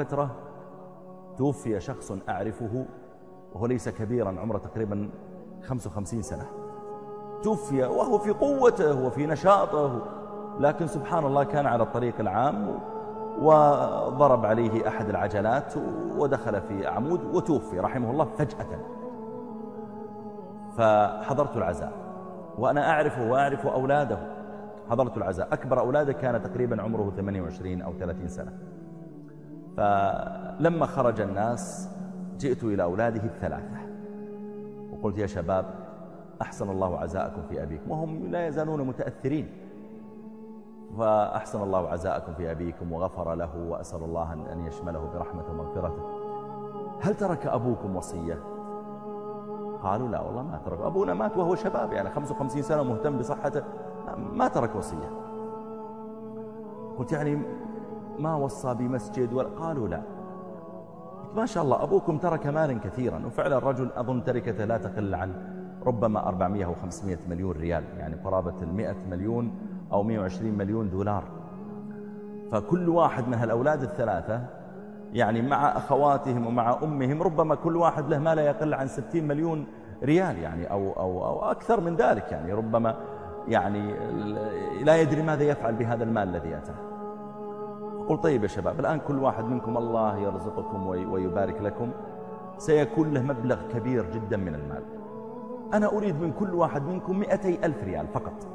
فترة توفي شخص أعرفه وهو ليس كبيرا، عمره تقريبا 55 سنة. توفي وهو في قوته وفي نشاطه، لكن سبحان الله كان على الطريق العام وضرب عليه أحد العجلات ودخل في عمود وتوفي رحمه الله فجأة. فحضرت العزاء وأنا أعرفه وأعرف أولاده. حضرت العزاء، أكبر أولاده كان تقريبا عمره 28 أو 30 سنة. فلما خرج الناس جئت إلى أولاده الثلاثة وقلت: يا شباب، أحسن الله عزاءكم في أبيكم. وهم لا يزالون متأثرين. فأحسن الله عزاءكم في أبيكم وغفر له، وأسأل الله أن يشمله برحمته ومغفرته. هل ترك أبوكم وصية؟ قالوا: لا والله ما ترك، أبونا مات وهو شباب، يعني 55 سنة مهتم بصحته، ما ترك وصية. قلت: يعني ما وصى بمسجد؟ قالوا: لا. ما شاء الله أبوكم ترك مالا كثيرا. وفعلا الرجل أظن تركته لا تقل عن ربما 400 أو 500 مليون ريال، يعني قرابة 100 مليون أو 120 مليون دولار. فكل واحد من هالأولاد الثلاثة يعني مع أخواتهم ومع أمهم ربما كل واحد له ما لا يقل عن 60 مليون ريال، يعني أو أكثر من ذلك، يعني ربما يعني لا يدري ماذا يفعل بهذا المال الذي أتاه. قلت: طيب يا شباب، الآن كل واحد منكم الله يرزقكم ويبارك لكم، سيكون له مبلغ كبير جدا من المال. أنا أريد من كل واحد منكم 200,000 ريال فقط،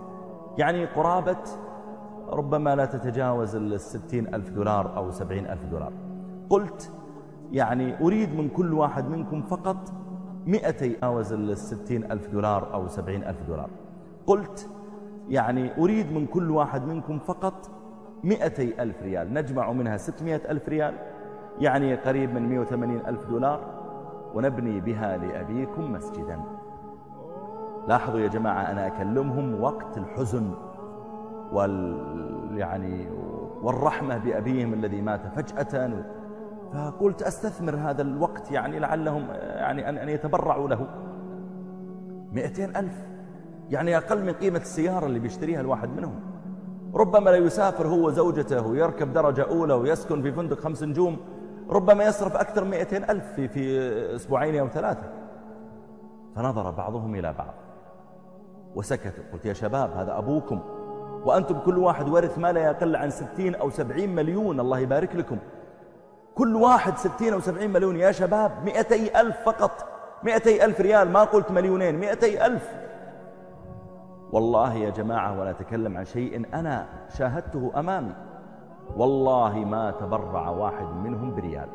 يعني قرابة ربما لا تتجاوز 60,000 دولار أو 70,000 دولار. قلت: يعني أريد من كل واحد منكم فقط 200,000 60,000 دولار أو 70,000 دولار. قلت: يعني أريد من كل واحد منكم فقط 200,000 ريال، نجمع منها 600,000 ريال، يعني قريب من 180,000 دولار، ونبني بها لأبيكم مسجدا. لاحظوا يا جماعة، أنا أكلمهم وقت الحزن والرحمة بأبيهم الذي مات فجأة. فقلت أستثمر هذا الوقت، يعني لعلهم يعني أن يتبرعوا له. 200,000 يعني أقل من قيمة السيارة اللي بيشتريها الواحد منهم. ربما لا يسافر هو وزوجته ويركب درجة أولى ويسكن في فندق 5 نجوم، ربما يصرف أكثر من 200,000 في أسبوعين أو 3. فنظر بعضهم إلى بعض وسكتوا. قلت: يا شباب، هذا أبوكم، وأنتم كل واحد ورث ما لا يقل عن 60 أو 70 مليون، الله يبارك لكم. كل واحد 60 أو 70 مليون يا شباب، 200,000 فقط، 200,000 ريال، ما قلت مليونين، 200,000. والله يا جماعة، ولا أتكلم عن شيء أنا شاهدته أمامي، والله ما تبرع واحد منهم بريال.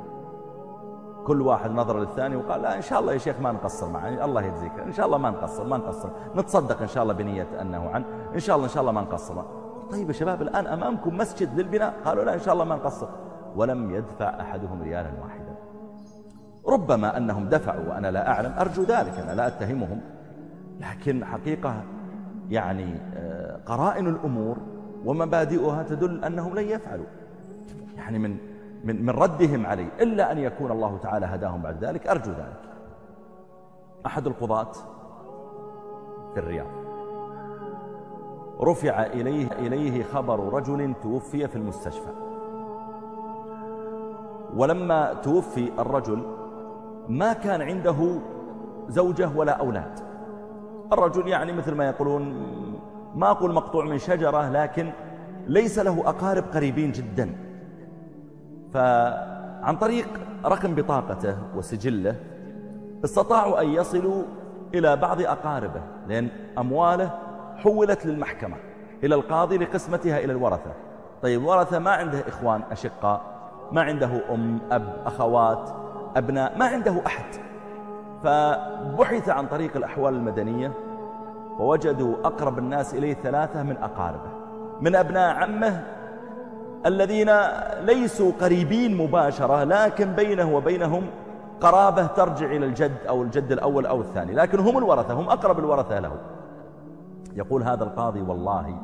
كل واحد نظر للثاني وقال: لا إن شاء الله يا شيخ ما نقصر معي، الله يجزيك، إن شاء الله ما نقصر، نتصدق إن شاء الله بنية أنه عن، إن شاء الله ما نقصر. طيب يا شباب، الآن أمامكم مسجد للبناء. قالوا: لا إن شاء الله ما نقصر. ولم يدفع أحدهم ريالا واحدا. ربما أنهم دفعوا وأنا لا أعلم، أرجو ذلك، أنا لا أتهمهم، لكن حقيقة يعني قرائن الأمور ومبادئها تدل أنهم لن يفعلوا، يعني من ردهم علي، إلا أن يكون الله تعالى هداهم بعد ذلك، أرجو ذلك. أحد القضاة في الرياض رفع إليه خبر رجل توفي في المستشفى، ولما توفي الرجل ما كان عنده زوجة ولا أولاد. الرجل يعني مثل ما يقولون، ما أقول مقطوع من شجرة، لكن ليس له أقارب قريبين جدا. فعن طريق رقم بطاقته وسجله استطاعوا أن يصلوا إلى بعض أقاربه، لأن أمواله حولت للمحكمة إلى القاضي لقسمتها إلى الورثة. طيب الورثة ما عنده إخوان أشقاء، ما عنده أم أب أخوات أبناء، ما عنده أحد. فبحث عن طريق الأحوال المدنية ووجدوا أقرب الناس إليه 3 من أقاربه، من أبناء عمه الذين ليسوا قريبين مباشرة، لكن بينه وبينهم قرابة ترجع إلى الجد أو الجد الأول أو الثاني، لكن هم الورثة، هم أقرب الورثة له. يقول هذا القاضي: والله،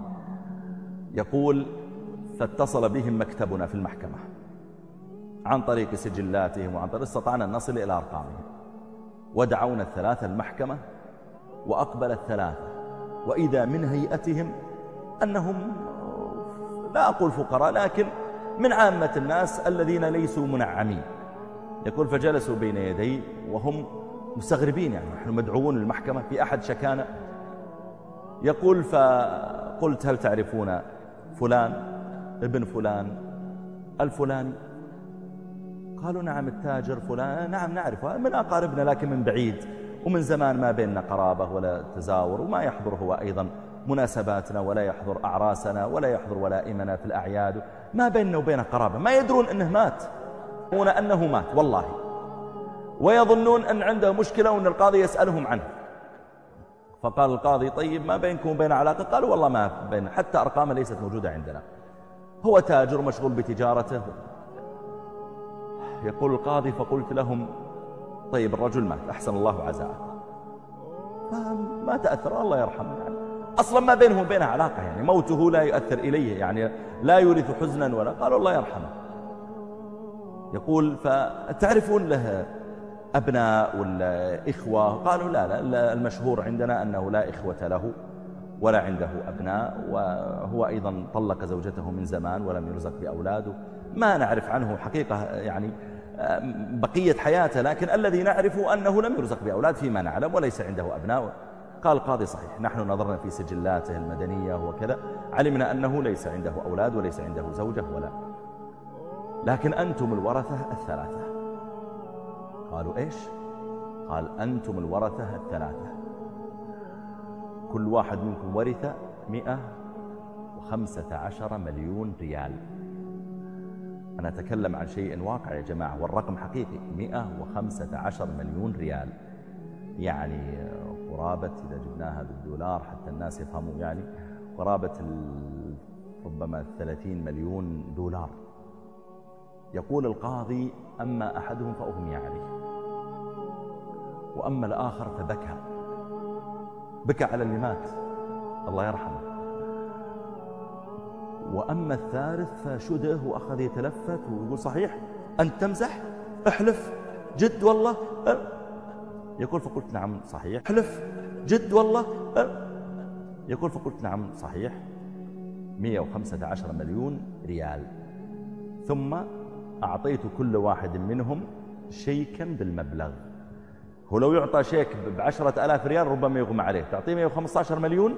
يقول فاتصل بهم مكتبنا في المحكمة عن طريق سجلاتهم وعن طريق، استطعنا أن نصل إلى أرقامهم، ودعونا ال3 المحكمة، وأقبل ال3، وإذا من هيئتهم أنهم لا أقول فقراء، لكن من عامة الناس الذين ليسوا منعمين. يقول فجلسوا بين يدي وهم مستغربين، يعني نحن مدعوون للمحكمة في أحد شكانا. يقول فقلت هل تعرفون فلان ابن فلان الفلاني؟ قالوا نعم التاجر فلان، نعم نعرفه من أقاربنا لكن من بعيد، ومن زمان ما بيننا قرابة ولا تزاور، وما يحضر هو أيضا مناسباتنا ولا يحضر أعراسنا ولا يحضر ولائمنا في الأعياد، ما بيننا وبينه قرابة، ما يدرون أنه مات، يظنون أنه مات والله، ويظنون أن عنده مشكلة وأن القاضي يسألهم عنه. فقال القاضي طيب ما بينكم وبين علاقة؟ قالوا والله ما بين، حتى أرقامه ليست موجودة عندنا، هو تاجر مشغول بتجارته. يقول القاضي فقلت لهم طيب الرجل مات أحسن الله عزاءه، فما تأثر الله يرحمه، يعني أصلا ما بينه وبينه علاقة، يعني موته لا يؤثر إليه، يعني لا يورث حزنا ولا. قالوا الله يرحمه. يقول فتعرفون له أبناء ولا إخوة؟ قالوا لا المشهور عندنا أنه لا إخوة له ولا عنده أبناء، وهو أيضا طلق زوجته من زمان ولم يرزق بأولاده، ما نعرف عنه حقيقة يعني بقية حياته، لكن الذي نعرفه أنه لم يرزق بأولاد فيما نعلم وليس عنده أبناء. قال القاضي صحيح، نحن نظرنا في سجلاته المدنية وكذا علمنا أنه ليس عنده أولاد وليس عنده زوجة ولا، لكن أنتم الورثة الثلاثة. قالوا إيش؟ قال أنتم الورثة الثلاثة، كل واحد منكم ورث 115 مليون ريال. أنا أتكلم عن شيء واقع يا جماعة، والرقم حقيقي، 115 مليون ريال، يعني قرابة إذا جبناها بالدولار حتى الناس يفهموا، يعني قرابة ربما 30 مليون دولار. يقول القاضي أما أحدهم فأغمي عليه، وأما الآخر فبكى، بكى على اللي مات الله يرحمه، وأما الثالث فشده وأخذ يتلفت ويقول صحيح أنت تمزح؟ احلف جد والله؟ يقول فقلت نعم صحيح. احلف جد والله؟ يقول فقلت نعم صحيح. 115 مليون ريال. ثم أعطيت كل واحد منهم شيكا بالمبلغ. هو لو يعطى شيك ب10,000 ريال ربما يغمى عليه، تعطيه 115 مليون.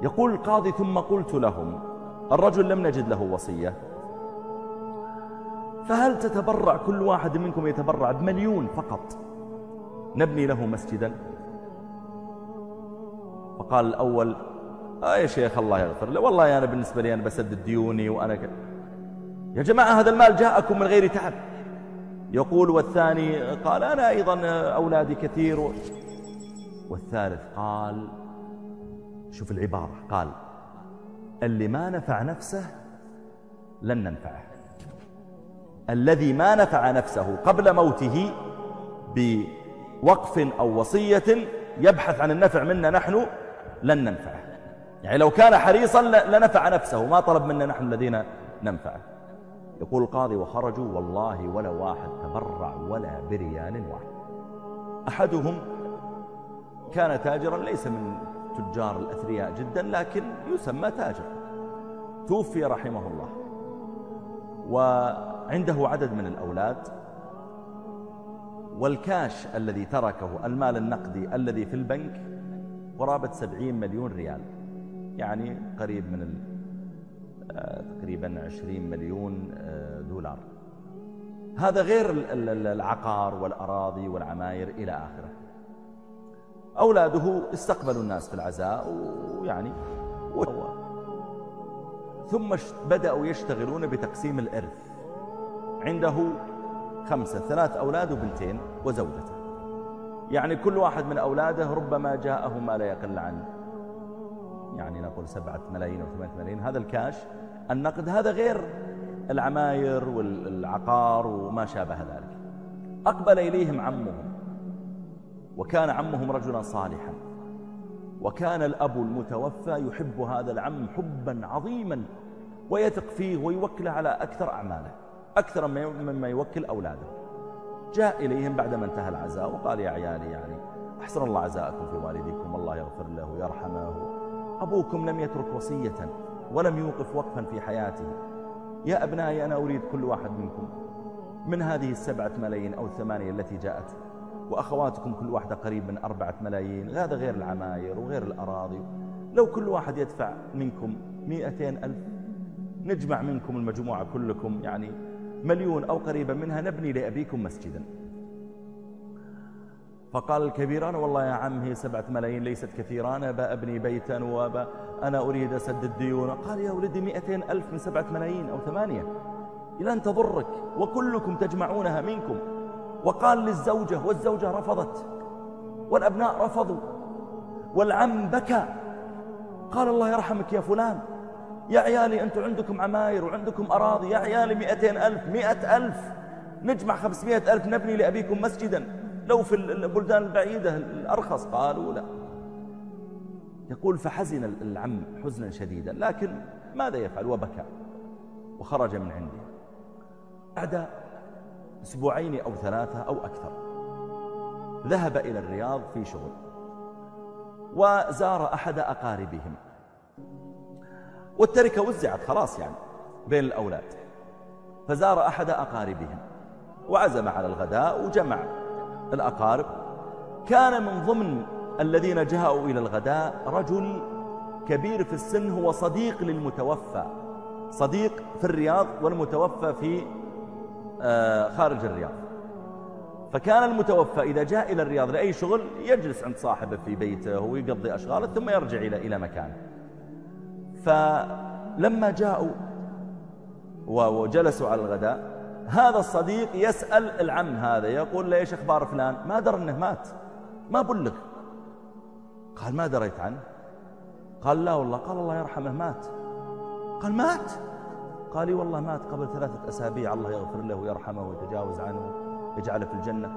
يقول القاضي ثم قلت لهم الرجل لم نجد له وصية، فهل تتبرع كل واحد منكم يتبرع ب1,000,000 فقط نبني له مسجدا؟ فقال الأول يا شيخ الله يغفر له، والله أنا بالنسبة لي أنا بسدد ديوني وأنا يا جماعة هذا المال جاءكم من غير تعب. يقول والثاني قال أنا أيضا أولادي كثير. والثالث قال شوف العبارة، قال اللي ما نفع نفسه لن ننفعه، الذي ما نفع نفسه قبل موته بوقف أو وصية يبحث عن النفع منا نحن لن ننفعه. يعني لو كان حريصا لنفع نفسه، ما طلب منا نحن الذين ننفعه. يقول القاضي وخرجوا والله ولا واحد تبرع ولا بريال واحد. أحدهم كان تاجرا ليس من تجار الأثرياء جدا لكن يسمى تاجر، توفي رحمه الله، وعنده عدد من الأولاد، والكاش الذي تركه المال النقدي الذي في البنك قرابة 70 مليون ريال، يعني قريب من تقريبا 20 مليون دولار. هذا غير العقار والأراضي والعماير إلى آخره. أولاده استقبلوا الناس في العزاء ويعني ثم بدأوا يشتغلون بتقسيم الإرث. عنده 5، 3 أولاد وبنتين وزوجته، يعني كل واحد من أولاده ربما جاءه ما لا يقل عن يعني نقول 7 ملايين أو 8 ملايين. هذا الكاش النقد، هذا غير العماير والعقار وما شابه ذلك. أقبل إليهم عمهم، وكان عمهم رجلا صالحا، وكان الأب المتوفى يحب هذا العم حبا عظيما ويثق فيه ويوكله على أكثر أعماله، أكثر مما يوكل أولاده. جاء إليهم بعدما انتهى العزاء وقال يا عيالي يعني أحسن الله عزاءكم في والديكم، الله يغفر له ويرحمه، أبوكم لم يترك وصية ولم يوقف وقفا في حياته، يا أبنائي أنا أريد كل واحد منكم من هذه 7 ملايين أو 8 التي جاءت، وأخواتكم كل واحدة قريب من 4 ملايين، هذا غير العماير وغير الأراضي، لو كل واحد يدفع منكم 200,000 نجمع منكم المجموعة كلكم يعني 1,000,000 أو قريبا منها، نبني لأبيكم مسجدا. فقال الكبير أنا والله يا عم هي 7 ملايين ليست كثيرة، أنا بأبني بيتا أنا أريد أسدد الديون. قال يا ولدي 200,000 من 7 ملايين أو 8 لن تضرك وكلكم تجمعونها منكم. وقال للزوجة، والزوجة رفضت والأبناء رفضوا والعم بكى، قال الله يرحمك يا فلان، يا عيالي أنتم عندكم عماير وعندكم أراضي، يا عيالي 200,000 100,000 نجمع 500,000 نبني لأبيكم مسجدا، لو في البلدان البعيدة الأرخص. قالوا لا. يقول فحزن العم حزنا شديدا، لكن ماذا يفعل؟ وبكى وخرج من عنده. بعد 2 أو 3 أو أكثر ذهب إلى الرياض في شغل، وزار أحد أقاربهم، والتركة وزعت خلاص يعني بين الأولاد، فزار أحد أقاربهم وعزم على الغداء وجمع الأقارب. كان من ضمن الذين جاءوا إلى الغداء رجل كبير في السن، هو صديق للمتوفى، صديق في الرياض والمتوفى في خارج الرياض. فكان المتوفى إذا جاء إلى الرياض لأي شغل يجلس عند صاحبه في بيته ويقضي أشغاله ثم يرجع إلى مكانه. فلما جاءوا وجلسوا على الغداء، هذا الصديق يسأل العم هذا، يقول له ايش اخبار فلان؟ ما درى انه مات، ما بلغ. قال ما دريت عنه؟ قال لا والله. قال الله يرحمه مات. قال مات؟ قال لي والله مات قبل 3 أسابيع، الله يغفر له ويرحمه ويتجاوز عنه يجعله في الجنة.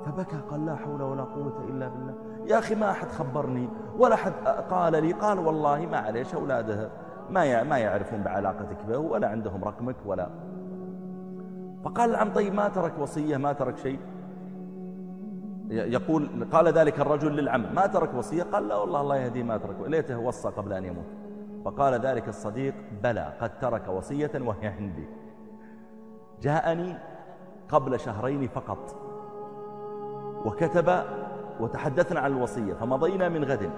فبكى، قال لا حول ولا قوة إلا بالله، يا أخي ما أحد خبرني ولا أحد قال لي. قال والله ما عليش، أولاده ما يعرفون بعلاقتك به ولا عندهم رقمك ولا. فقال العم طيب ما ترك وصية، ما ترك شيء؟ يقول قال ذلك الرجل للعم ما ترك وصية؟ قال لا والله الله يهديه ما ترك، ليته وصى قبل أن يموت. فقال ذلك الصديق بلى قد ترك وصية وهي عندي، جاءني قبل 2 شهرين فقط وكتب، وتحدثنا عن الوصية، فمضينا من غد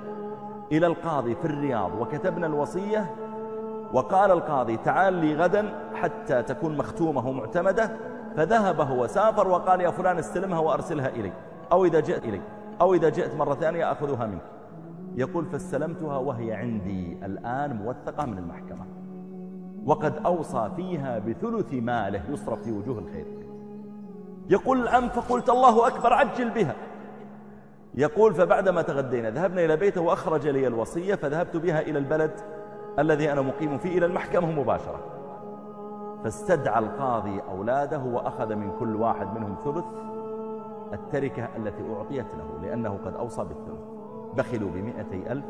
إلى القاضي في الرياض وكتبنا الوصية، وقال القاضي تعال لي غدا حتى تكون مختومة ومعتمدة. فذهب هو سافر وقال يا فلان استلمها وأرسلها إلي، أو إذا جئت مرة ثانية أخذها منك. يقول فاستلمتها وهي عندي الآن موثقة من المحكمة، وقد أوصى فيها ب3 ماله يصرف في وجوه الخير. يقول العم فقلت الله أكبر عجل بها. يقول فبعدما تغدينا ذهبنا إلى بيته وأخرج لي الوصية، فذهبت بها إلى البلد الذي أنا مقيم فيه إلى المحكمة مباشرة. فاستدعى القاضي أولاده وأخذ من كل واحد منهم 1/3 التركة التي أعطيت له، لأنه قد أوصى بال3. بخلوا ب200,000